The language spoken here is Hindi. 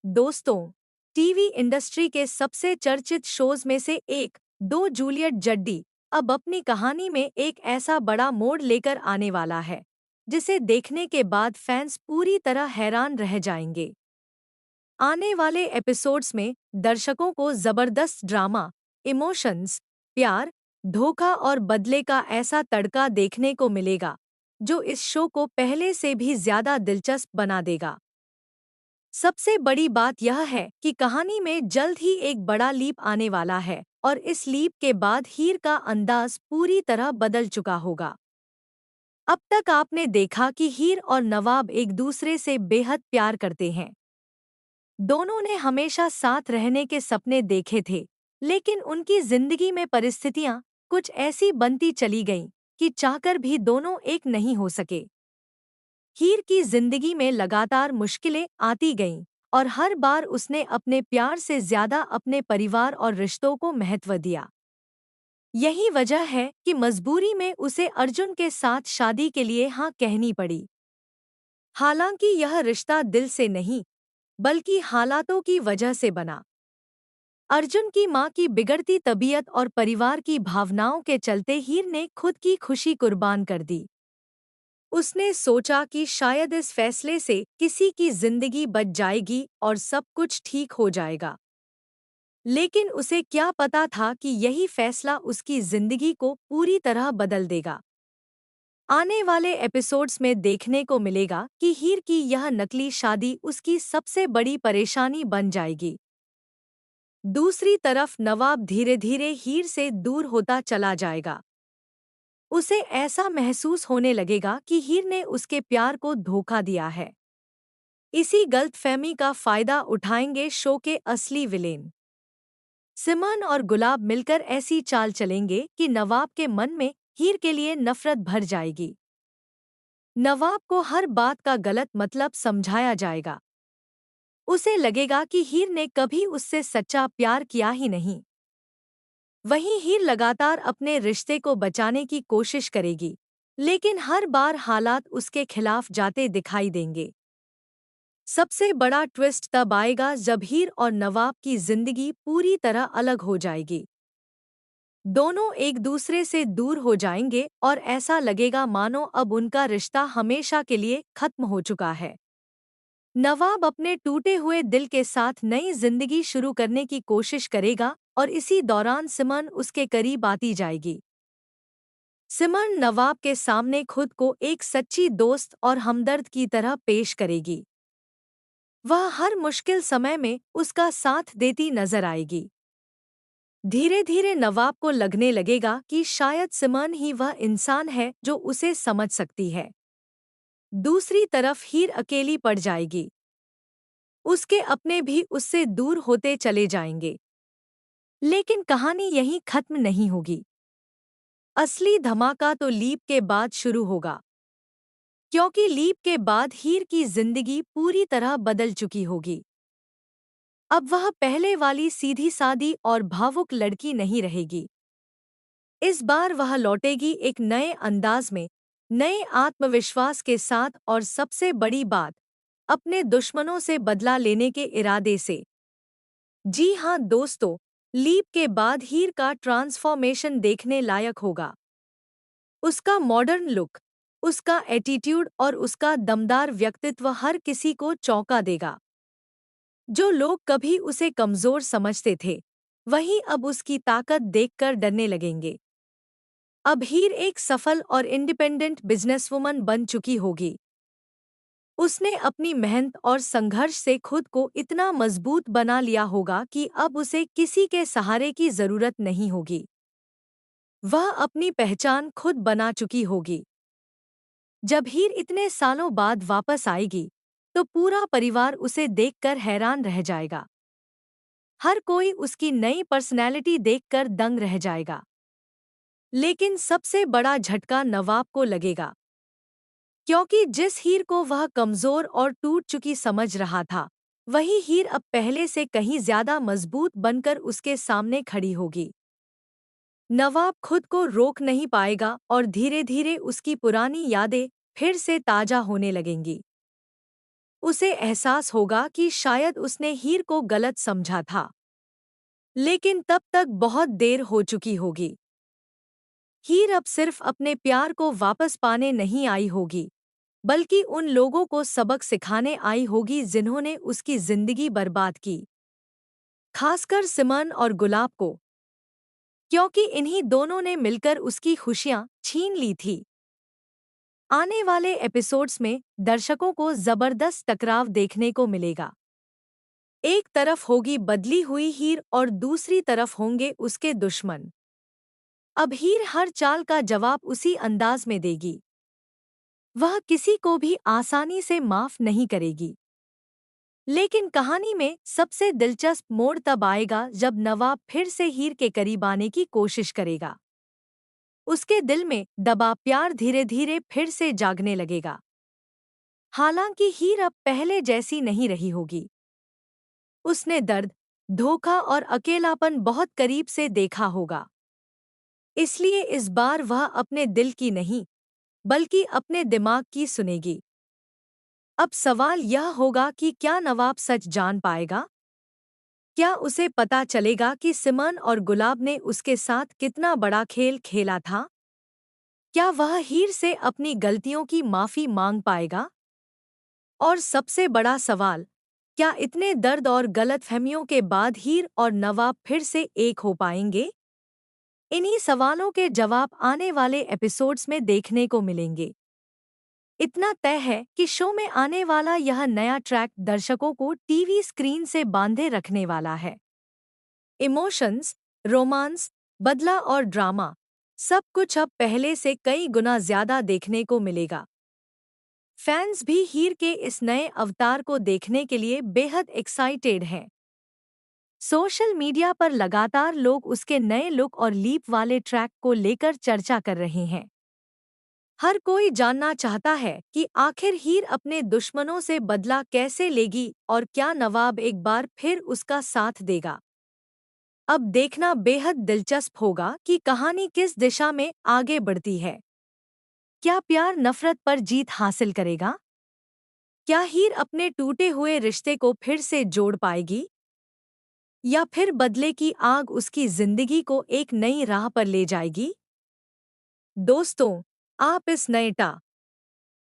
दोस्तों, टीवी इंडस्ट्री के सबसे चर्चित शोज में से एक दो जूलियट जड्डी अब अपनी कहानी में एक ऐसा बड़ा मोड़ लेकर आने वाला है जिसे देखने के बाद फैंस पूरी तरह हैरान रह जाएंगे। आने वाले एपिसोड्स में दर्शकों को जबरदस्त ड्रामा, इमोशंस, प्यार, धोखा और बदले का ऐसा तड़का देखने को मिलेगा जो इस शो को पहले से भी ज्यादा दिलचस्प बना देगा। सबसे बड़ी बात यह है कि कहानी में जल्द ही एक बड़ा लीप आने वाला है और इस लीप के बाद हीर का अंदाज पूरी तरह बदल चुका होगा। अब तक आपने देखा कि हीर और नवाब एक दूसरे से बेहद प्यार करते हैं। दोनों ने हमेशा साथ रहने के सपने देखे थे, लेकिन उनकी जिंदगी में परिस्थितियां कुछ ऐसी बनती चली गईं कि चाहकर भी दोनों एक नहीं हो सके। हीर की जिंदगी में लगातार मुश्किलें आती गईं और हर बार उसने अपने प्यार से ज्यादा अपने परिवार और रिश्तों को महत्व दिया। यही वजह है कि मजबूरी में उसे अर्जुन के साथ शादी के लिए हाँ कहनी पड़ी। हालांकि यह रिश्ता दिल से नहीं, बल्कि हालातों की वजह से बना। अर्जुन की मां की बिगड़ती तबीयत और परिवार की भावनाओं के चलते हीर ने खुद की खुशी कुर्बान कर दी। उसने सोचा कि शायद इस फैसले से किसी की जिंदगी बच जाएगी और सब कुछ ठीक हो जाएगा। लेकिन उसे क्या पता था कि यही फैसला उसकी जिंदगी को पूरी तरह बदल देगा। आने वाले एपिसोड्स में देखने को मिलेगा कि हीर की यह नकली शादी उसकी सबसे बड़ी परेशानी बन जाएगी। दूसरी तरफ नवाब धीरे धीरे हीर से दूर होता चला जाएगा। उसे ऐसा महसूस होने लगेगा कि हीर ने उसके प्यार को धोखा दिया है। इसी गलतफहमी का फायदा उठाएंगे शो के असली विलेन। सिमन और गुलाब मिलकर ऐसी चाल चलेंगे कि नवाब के मन में हीर के लिए नफरत भर जाएगी। नवाब को हर बात का गलत मतलब समझाया जाएगा। उसे लगेगा कि हीर ने कभी उससे सच्चा प्यार किया ही नहीं। वहीं हीर लगातार अपने रिश्ते को बचाने की कोशिश करेगी, लेकिन हर बार हालात उसके खिलाफ जाते दिखाई देंगे। सबसे बड़ा ट्विस्ट तब आएगा जब हीर और नवाब की जिंदगी पूरी तरह अलग हो जाएगी। दोनों एक दूसरे से दूर हो जाएंगे और ऐसा लगेगा मानो अब उनका रिश्ता हमेशा के लिए खत्म हो चुका है। नवाब अपने टूटे हुए दिल के साथ नई जिंदगी शुरू करने की कोशिश करेगा और इसी दौरान सिमन उसके करीब आती जाएगी। सिमन नवाब के सामने खुद को एक सच्ची दोस्त और हमदर्द की तरह पेश करेगी। वह हर मुश्किल समय में उसका साथ देती नजर आएगी। धीरे धीरे नवाब को लगने लगेगा कि शायद सिमन ही वह इंसान है जो उसे समझ सकती है। दूसरी तरफ हीर अकेली पड़ जाएगी। उसके अपने भी उससे दूर होते चले जाएंगे। लेकिन कहानी यहीं खत्म नहीं होगी। असली धमाका तो लीप के बाद शुरू होगा, क्योंकि लीप के बाद हीर की जिंदगी पूरी तरह बदल चुकी होगी। अब वह पहले वाली सीधी सादी और भावुक लड़की नहीं रहेगी। इस बार वह लौटेगी एक नए अंदाज में, नए आत्मविश्वास के साथ और सबसे बड़ी बात, अपने दुश्मनों से बदला लेने के इरादे से। जी हाँ दोस्तों, लीप के बाद हीर का ट्रांसफॉर्मेशन देखने लायक होगा। उसका मॉडर्न लुक, उसका एटीट्यूड और उसका दमदार व्यक्तित्व हर किसी को चौंका देगा। जो लोग कभी उसे कमजोर समझते थे, वही अब उसकी ताकत देखकर डरने लगेंगे। अब हीर एक सफल और इंडिपेंडेंट बिजनेसवुमन बन चुकी होगी। उसने अपनी मेहनत और संघर्ष से खुद को इतना मजबूत बना लिया होगा कि अब उसे किसी के सहारे की जरूरत नहीं होगी। वह अपनी पहचान खुद बना चुकी होगी। जब हीर इतने सालों बाद वापस आएगी, तो पूरा परिवार उसे देखकर हैरान रह जाएगा। हर कोई उसकी नई पर्सनैलिटी देखकर दंग रह जाएगा। लेकिन सबसे बड़ा झटका नवाब को लगेगा, क्योंकि जिस हीर को वह कमजोर और टूट चुकी समझ रहा था, वही हीर अब पहले से कहीं ज्यादा मजबूत बनकर उसके सामने खड़ी होगी। नवाब खुद को रोक नहीं पाएगा और धीरे धीरे उसकी पुरानी यादें फिर से ताजा होने लगेंगी। उसे एहसास होगा कि शायद उसने हीर को गलत समझा था, लेकिन तब तक बहुत देर हो चुकी होगी। हीर अब सिर्फ अपने प्यार को वापस पाने नहीं आई होगी, बल्कि उन लोगों को सबक सिखाने आई होगी जिन्होंने उसकी जिंदगी बर्बाद की, खासकर सिमन और गुलाब को, क्योंकि इन्हीं दोनों ने मिलकर उसकी खुशियां छीन ली थी। आने वाले एपिसोड्स में दर्शकों को जबरदस्त टकराव देखने को मिलेगा। एक तरफ होगी बदली हुई हीर और दूसरी तरफ होंगे उसके दुश्मन। अब हीर हर चाल का जवाब उसी अंदाज में देगी। वह किसी को भी आसानी से माफ नहीं करेगी। लेकिन कहानी में सबसे दिलचस्प मोड़ तब आएगा जब नवाब फिर से हीर के करीब आने की कोशिश करेगा। उसके दिल में दबा प्यार धीरे धीरे फिर से जागने लगेगा। हालांकि हीर अब पहले जैसी नहीं रही होगी। उसने दर्द, धोखा और अकेलापन बहुत करीब से देखा होगा। इसलिए इस बार वह अपने दिल की नहीं, बल्कि अपने दिमाग की सुनेगी। अब सवाल यह होगा कि क्या नवाब सच जान पाएगा? क्या उसे पता चलेगा कि सिमन और गुलाब ने उसके साथ कितना बड़ा खेल खेला था? क्या वह हीर से अपनी गलतियों की माफी मांग पाएगा? और सबसे बड़ा सवाल, क्या इतने दर्द और गलतफहमियों के बाद हीर और नवाब फिर से एक हो पाएंगे? इन्हीं सवालों के जवाब आने वाले एपिसोड्स में देखने को मिलेंगे। इतना तय है कि शो में आने वाला यह नया ट्रैक दर्शकों को टीवी स्क्रीन से बांधे रखने वाला है। इमोशंस, रोमांस, बदला और ड्रामा, सब कुछ अब पहले से कई गुना ज्यादा देखने को मिलेगा। फैंस भी हीर के इस नए अवतार को देखने के लिए बेहद एक्साइटेड हैं। सोशल मीडिया पर लगातार लोग उसके नए लुक और लीप वाले ट्रैक को लेकर चर्चा कर रहे हैं। हर कोई जानना चाहता है कि आखिर हीर अपने दुश्मनों से बदला कैसे लेगी और क्या नवाब एक बार फिर उसका साथ देगा। अब देखना बेहद दिलचस्प होगा कि कहानी किस दिशा में आगे बढ़ती है। क्या प्यार नफरत पर जीत हासिल करेगा? क्या हीर अपने टूटे हुए रिश्ते को फिर से जोड़ पाएगी? या फिर बदले की आग उसकी जिंदगी को एक नई राह पर ले जाएगी? दोस्तों, आप इस नए टा